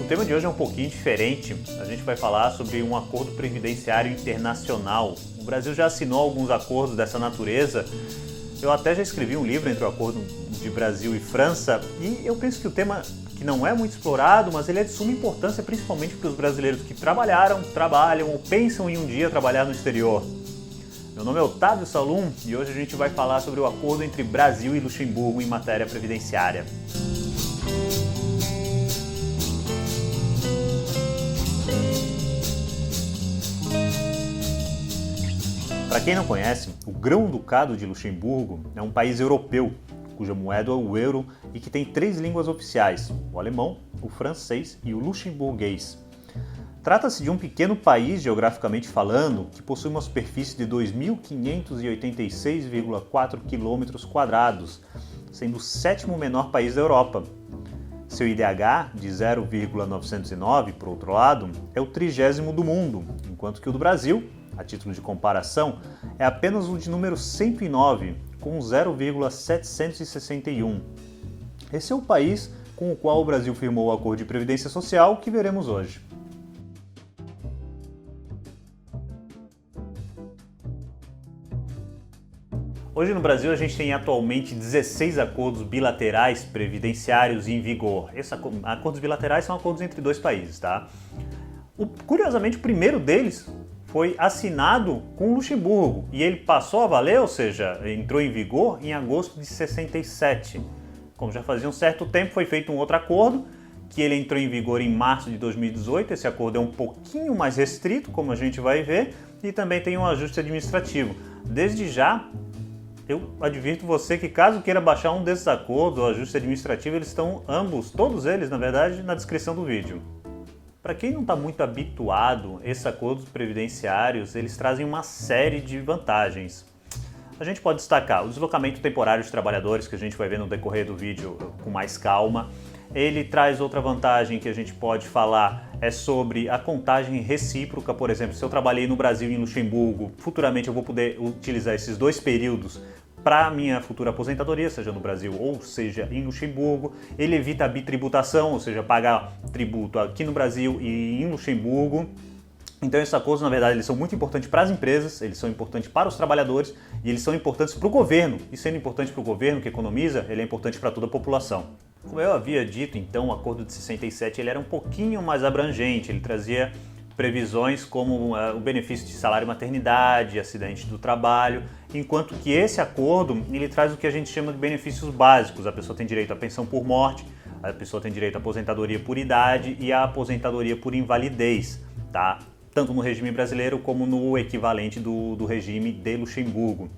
O tema de hoje é um pouquinho diferente. A gente vai falar sobre um acordo previdenciário internacional. O Brasil já assinou alguns acordos dessa natureza. Eu até já escrevi um livro entre o acordo de Brasil e França e eu penso que o tema que não é muito explorado, mas ele é de suma importância principalmente para os brasileiros que trabalharam, trabalham ou pensam em um dia trabalhar no exterior. Meu nome é Otávio Salum e hoje a gente vai falar sobre o acordo entre Brasil e Luxemburgo em matéria previdenciária. Para quem não conhece, o Grão-Ducado de Luxemburgo é um país europeu, cuja moeda é o euro e que tem 3 línguas oficiais, o alemão, o francês e o luxemburguês. Trata-se de um pequeno país, geograficamente falando, que possui uma superfície de 2.586,4 km², sendo o 7º menor país da Europa. Seu IDH, de 0,909, por outro lado, é o 30º do mundo, enquanto que o do Brasil, a título de comparação, é apenas o de número 109, com 0,761. Esse é o país com o qual o Brasil firmou o Acordo de Previdência Social que veremos hoje. Hoje no Brasil a gente tem atualmente 16 acordos bilaterais previdenciários em vigor. Esses acordos bilaterais são acordos entre 2 países, tá? Curiosamente, o primeiro deles foi assinado com o Luxemburgo e ele passou a valer, ou seja, entrou em vigor em agosto de 67. Como já fazia um certo tempo, foi feito um outro acordo, que ele entrou em vigor em março de 2018. Esse acordo é um pouquinho mais restrito, como a gente vai ver, e também tem um ajuste administrativo. Desde já, eu advirto você que caso queira baixar um desses acordos ou ajuste administrativo, eles estão todos eles, na verdade, na descrição do vídeo. Para quem não está muito habituado, esses acordos previdenciários, eles trazem uma série de vantagens. A gente pode destacar o deslocamento temporário de trabalhadores, que a gente vai ver no decorrer do vídeo com mais calma. Ele traz outra vantagem que a gente pode falar, é sobre a contagem recíproca. Por exemplo, se eu trabalhei no Brasil e em Luxemburgo, futuramente eu vou poder utilizar esses 2 períodos para a minha futura aposentadoria, seja no Brasil ou seja em Luxemburgo. Ele evita a bitributação, ou seja, pagar tributo aqui no Brasil e em Luxemburgo. Então esses acordos, na verdade, eles são muito importantes para as empresas, eles são importantes para os trabalhadores e eles são importantes para o governo. E sendo importante para o governo, que economiza, ele é importante para toda a população. Como eu havia dito, então, o Acordo de 67 ele era um pouquinho mais abrangente, ele trazia previsões como o benefício de salário maternidade, acidente do trabalho, enquanto que esse acordo ele traz o que a gente chama de benefícios básicos. A pessoa tem direito à pensão por morte, a pessoa tem direito à aposentadoria por idade e à aposentadoria por invalidez, tá? Tanto no regime brasileiro como no equivalente do regime de Luxemburgo.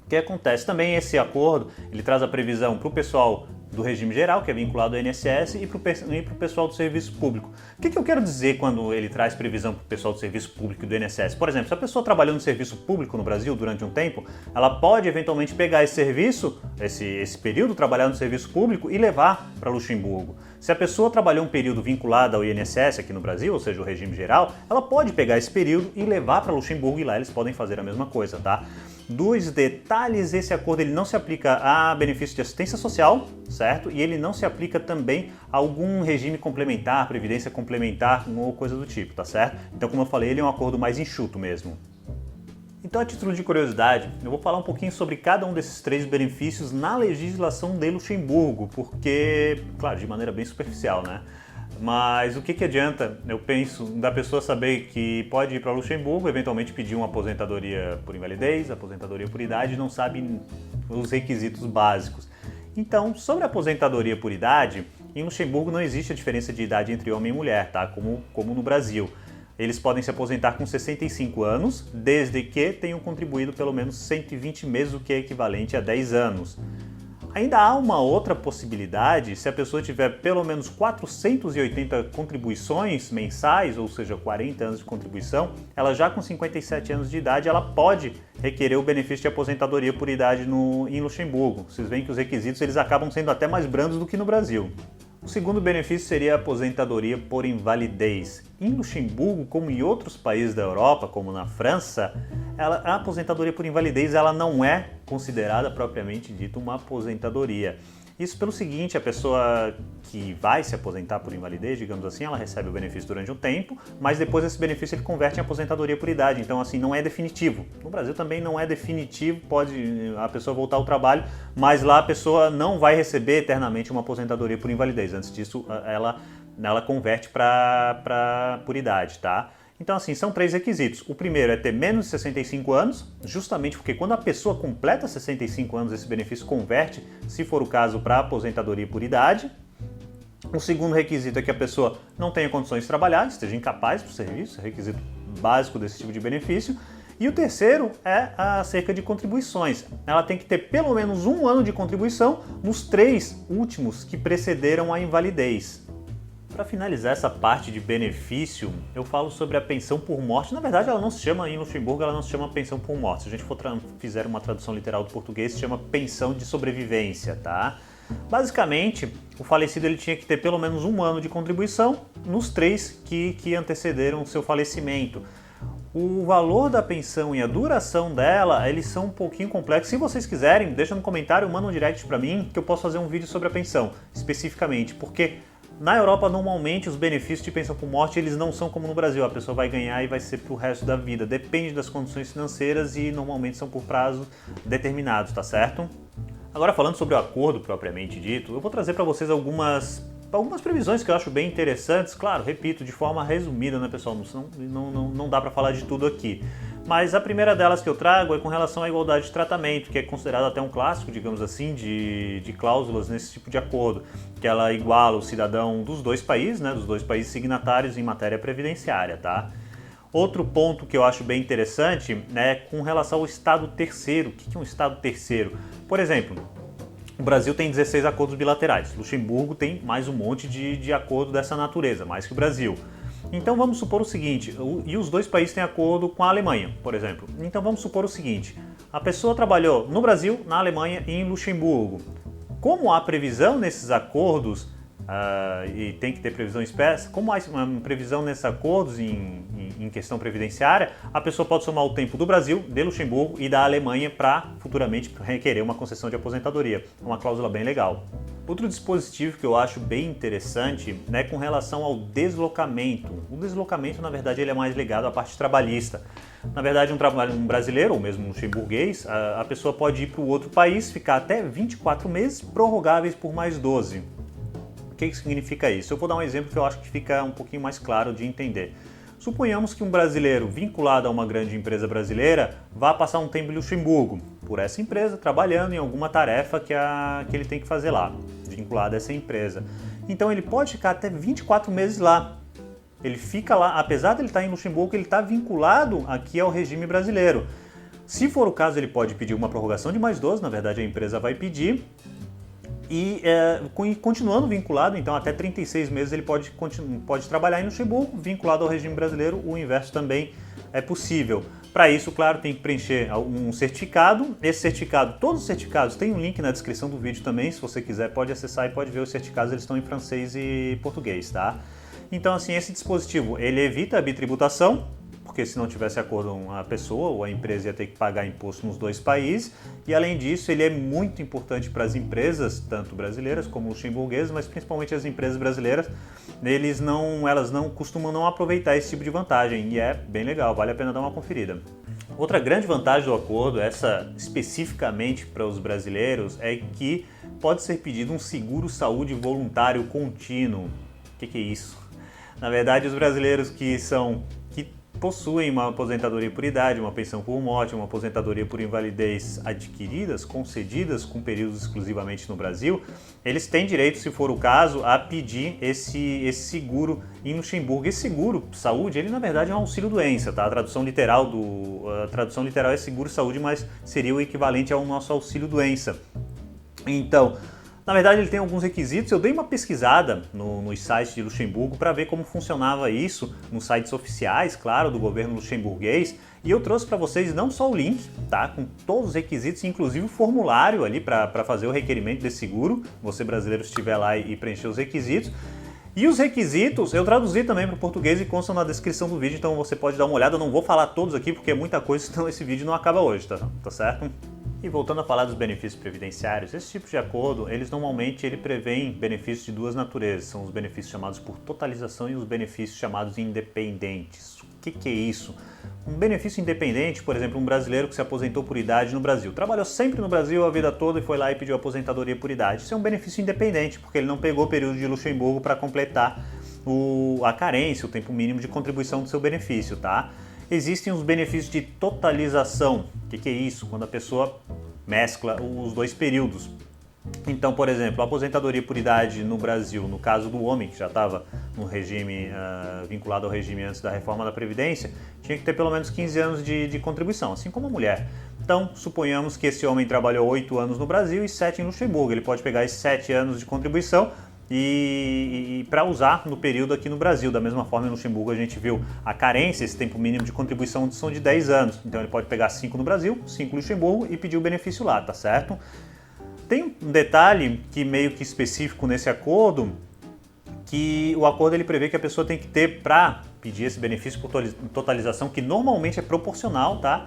O que acontece? Também esse acordo ele traz a previsão para o pessoal do regime geral, que é vinculado ao INSS, e para o pessoal do serviço público. O que eu quero dizer quando ele traz previsão para o pessoal do serviço público e do INSS? Por exemplo, se a pessoa trabalhou no serviço público no Brasil durante um tempo, ela pode eventualmente pegar esse serviço, esse período trabalhado no serviço público e levar para Luxemburgo. Se a pessoa trabalhou um período vinculado ao INSS aqui no Brasil, ou seja, o regime geral, ela pode pegar esse período e levar para Luxemburgo e lá eles podem fazer a mesma coisa, tá? 2 detalhes: esse acordo ele não se aplica a benefício de assistência social, certo? E ele não se aplica também a algum regime complementar, previdência complementar ou coisa do tipo, tá certo? Então, como eu falei, ele é um acordo mais enxuto mesmo. Então, a título de curiosidade, eu vou falar um pouquinho sobre cada um desses 3 benefícios na legislação de Luxemburgo, porque, claro, de maneira bem superficial, né? Mas o que adianta, eu penso, da pessoa saber que pode ir para Luxemburgo, eventualmente pedir uma aposentadoria por invalidez, aposentadoria por idade, não sabe os requisitos básicos. Então, sobre a aposentadoria por idade, em Luxemburgo não existe a diferença de idade entre homem e mulher, tá? Como no Brasil. Eles podem se aposentar com 65 anos, desde que tenham contribuído pelo menos 120 meses, o que é equivalente a 10 anos. Ainda há uma outra possibilidade: se a pessoa tiver pelo menos 480 contribuições mensais, ou seja, 40 anos de contribuição, ela já com 57 anos de idade, ela pode requerer o benefício de aposentadoria por idade em Luxemburgo. Vocês veem que os requisitos eles acabam sendo até mais brandos do que no Brasil. O segundo benefício seria a aposentadoria por invalidez. Em Luxemburgo, como em outros países da Europa, como na França, a aposentadoria por invalidez ela não é considerada propriamente dita uma aposentadoria. Isso pelo seguinte, a pessoa que vai se aposentar por invalidez, digamos assim, ela recebe o benefício durante um tempo, mas depois esse benefício ele converte em aposentadoria por idade, então assim, não é definitivo. No Brasil também não é definitivo, pode a pessoa voltar ao trabalho, mas lá a pessoa não vai receber eternamente uma aposentadoria por invalidez. Antes disso, ela converte por idade, tá? Então, assim, são 3 requisitos. O primeiro é ter menos de 65 anos, justamente porque quando a pessoa completa 65 anos, esse benefício converte, se for o caso, para aposentadoria por idade. O segundo requisito é que a pessoa não tenha condições de trabalhar, esteja incapaz para o serviço, é requisito básico desse tipo de benefício. E o terceiro é acerca de contribuições. Ela tem que ter pelo menos 1 ano de contribuição nos 3 últimos que precederam a invalidez. Para finalizar essa parte de benefício, eu falo sobre a pensão por morte. Na verdade, ela não se chama, em Luxemburgo, ela não se chama pensão por morte. Se a gente fizer uma tradução literal do português, se chama pensão de sobrevivência, tá? Basicamente, o falecido ele tinha que ter pelo menos 1 ano de contribuição nos 3 que antecederam o seu falecimento. O valor da pensão e a duração dela, eles são um pouquinho complexos. Se vocês quiserem, deixa no comentário, manda um direct para mim, que eu posso fazer um vídeo sobre a pensão, especificamente, porque na Europa, normalmente, os benefícios de pensão por morte, eles não são como no Brasil. A pessoa vai ganhar e vai ser pro resto da vida. Depende das condições financeiras e normalmente são por prazos determinados, tá certo? Agora, falando sobre o acordo propriamente dito, eu vou trazer para vocês algumas previsões que eu acho bem interessantes. Claro, repito, de forma resumida, né, pessoal? Não dá para falar de tudo aqui. Mas a primeira delas que eu trago é com relação à igualdade de tratamento, que é considerado até um clássico, digamos assim, de cláusulas nesse tipo de acordo, que ela iguala o cidadão dos 2 países, né, dos 2 países signatários em matéria previdenciária, tá? Outro ponto que eu acho bem interessante é com relação ao Estado terceiro. O que é um Estado terceiro? Por exemplo, o Brasil tem 16 acordos bilaterais, Luxemburgo tem mais um monte de acordo dessa natureza, mais que o Brasil. Então vamos supor o seguinte, e os 2 países têm acordo com a Alemanha, por exemplo. Então vamos supor o seguinte, a pessoa trabalhou no Brasil, na Alemanha e em Luxemburgo. Como há previsão nesses acordos, e tem que ter previsão expressa, como há uma previsão nesses acordos em questão previdenciária, a pessoa pode somar o tempo do Brasil, de Luxemburgo e da Alemanha para futuramente requerer uma concessão de aposentadoria. Uma cláusula bem legal. Outro dispositivo que eu acho bem interessante é com relação ao deslocamento. O deslocamento, na verdade, ele é mais ligado à parte trabalhista. Na verdade, um brasileiro, ou mesmo um luxemburguês, a pessoa pode ir para o outro país, ficar até 24 meses, prorrogáveis por mais 12. O que significa isso? Eu vou dar um exemplo que eu acho que fica um pouquinho mais claro de entender. Suponhamos que um brasileiro vinculado a uma grande empresa brasileira vá passar um tempo em Luxemburgo, por essa empresa, trabalhando em alguma tarefa que ele tem que fazer lá, vinculado a essa empresa. Então ele pode ficar até 24 meses lá. Ele fica lá, apesar de ele estar em Luxemburgo, ele está vinculado aqui ao regime brasileiro. Se for o caso, ele pode pedir uma prorrogação de mais 12, na verdade a empresa vai pedir, e continuando vinculado, então até 36 meses ele pode trabalhar em Luxemburgo, vinculado ao regime brasileiro, o inverso também é possível. Para isso, claro, tem que preencher um certificado. Esse certificado, todos os certificados, tem um link na descrição do vídeo também, se você quiser pode acessar e pode ver os certificados, eles estão em francês e português, tá? Então, assim, esse dispositivo, ele evita a bitributação, porque se não tivesse acordo a pessoa ou a empresa ia ter que pagar imposto nos 2 países, e além disso ele é muito importante para as empresas, tanto brasileiras como luxemburguesas, mas principalmente as empresas brasileiras, elas não costumam não aproveitar esse tipo de vantagem, e é bem legal, vale a pena dar uma conferida. Outra grande vantagem do acordo, essa especificamente para os brasileiros, é que pode ser pedido um seguro-saúde voluntário contínuo. O que é isso? Na verdade, os brasileiros que possuem uma aposentadoria por idade, uma pensão por morte, uma aposentadoria por invalidez adquiridas, concedidas com períodos exclusivamente no Brasil, eles têm direito, se for o caso, a pedir esse seguro em Luxemburgo. Esse seguro saúde, ele na verdade é um auxílio-doença, tá? A tradução literal é seguro-saúde, mas seria o equivalente ao nosso auxílio-doença. Então, na verdade, ele tem alguns requisitos. Eu dei uma pesquisada nos sites de Luxemburgo para ver como funcionava isso, nos sites oficiais, claro, do governo luxemburguês. E eu trouxe para vocês não só o link, tá, com todos os requisitos, inclusive o formulário ali para fazer o requerimento desse seguro. Você brasileiro estiver lá e preencher os requisitos. E os requisitos eu traduzi também para o português e constam na descrição do vídeo, então você pode dar uma olhada. Eu não vou falar todos aqui porque é muita coisa, senão esse vídeo não acaba hoje, tá certo? E voltando a falar dos benefícios previdenciários, esse tipo de acordo, eles normalmente prevêem benefícios de duas naturezas, são os benefícios chamados por totalização e os benefícios chamados independentes. O que é isso? Um benefício independente, por exemplo, um brasileiro que se aposentou por idade no Brasil, trabalhou sempre no Brasil a vida toda e foi lá e pediu aposentadoria por idade. Isso é um benefício independente, porque ele não pegou o período de Luxemburgo para completar a carência, o tempo mínimo de contribuição do seu benefício, tá? Existem os benefícios de totalização. O que é isso? Quando a pessoa mescla os dois períodos. Então, por exemplo, a aposentadoria por idade no Brasil, no caso do homem, que já estava no regime vinculado ao regime antes da reforma da Previdência, tinha que ter pelo menos 15 anos de contribuição, assim como a mulher. Então, suponhamos que esse homem trabalhou 8 anos no Brasil e 7 em Luxemburgo. Ele pode pegar esses 7 anos de contribuição e para usar no período aqui no Brasil. Da mesma forma, em Luxemburgo a gente viu a carência, esse tempo mínimo de contribuição são de 10 anos. Então ele pode pegar 5 no Brasil, 5 em Luxemburgo e pedir o benefício lá, tá certo? Tem um detalhe que meio que específico nesse acordo, que o acordo ele prevê que a pessoa tem que ter para pedir esse benefício por totalização, que normalmente é proporcional, tá?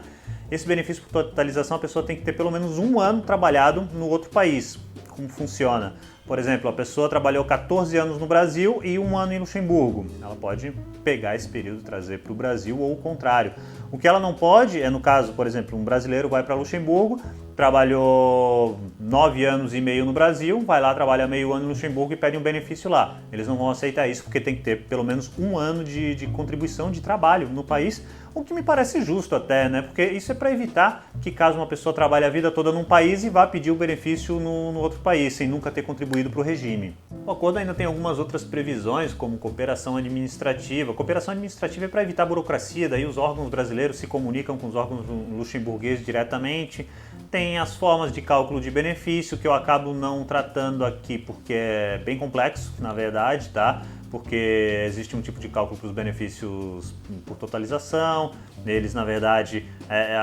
Esse benefício por totalização a pessoa tem que ter pelo menos 1 ano trabalhado no outro país. Como funciona? Por exemplo, a pessoa trabalhou 14 anos no Brasil e 1 ano em Luxemburgo. Ela pode pegar esse período e trazer para o Brasil ou o contrário. O que ela não pode é, no caso, por exemplo, um brasileiro vai para Luxemburgo, trabalhou 9 anos e meio no Brasil, vai lá, trabalha meio ano em Luxemburgo e pede um benefício lá. Eles não vão aceitar isso porque tem que ter pelo menos 1 ano de contribuição de trabalho no país, o que me parece justo até, né? Porque isso é para evitar que caso uma pessoa trabalhe a vida toda num país e vá pedir o benefício no outro país, sem nunca ter contribuído para o regime. O acordo ainda tem algumas outras previsões, como cooperação administrativa. Cooperação administrativa é para evitar burocracia, daí os órgãos brasileiros se comunicam com os órgãos luxemburgueses diretamente. Tem as formas de cálculo de benefício, que eu acabo não tratando aqui porque é bem complexo, na verdade, tá? Porque existe um tipo de cálculo para os benefícios por totalização, eles, na verdade,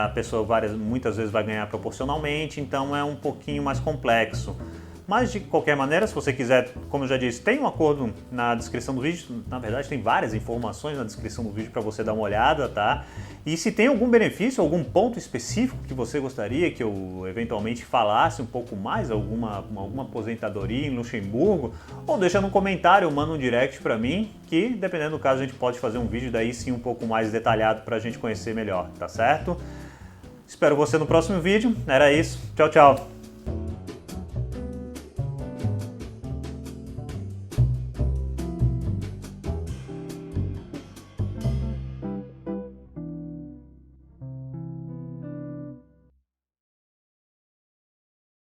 a pessoa muitas vezes vai ganhar proporcionalmente, então é um pouquinho mais complexo. Mas, de qualquer maneira, se você quiser, como eu já disse, tem um acordo na descrição do vídeo. Na verdade, tem várias informações na descrição do vídeo para você dar uma olhada, tá? E se tem algum benefício, algum ponto específico que você gostaria que eu eventualmente falasse um pouco mais, alguma aposentadoria em Luxemburgo, ou deixa no comentário, ou manda um direct para mim, que, dependendo do caso, a gente pode fazer um vídeo daí sim um pouco mais detalhado para a gente conhecer melhor, tá certo? Espero você no próximo vídeo. Era isso. Tchau, tchau!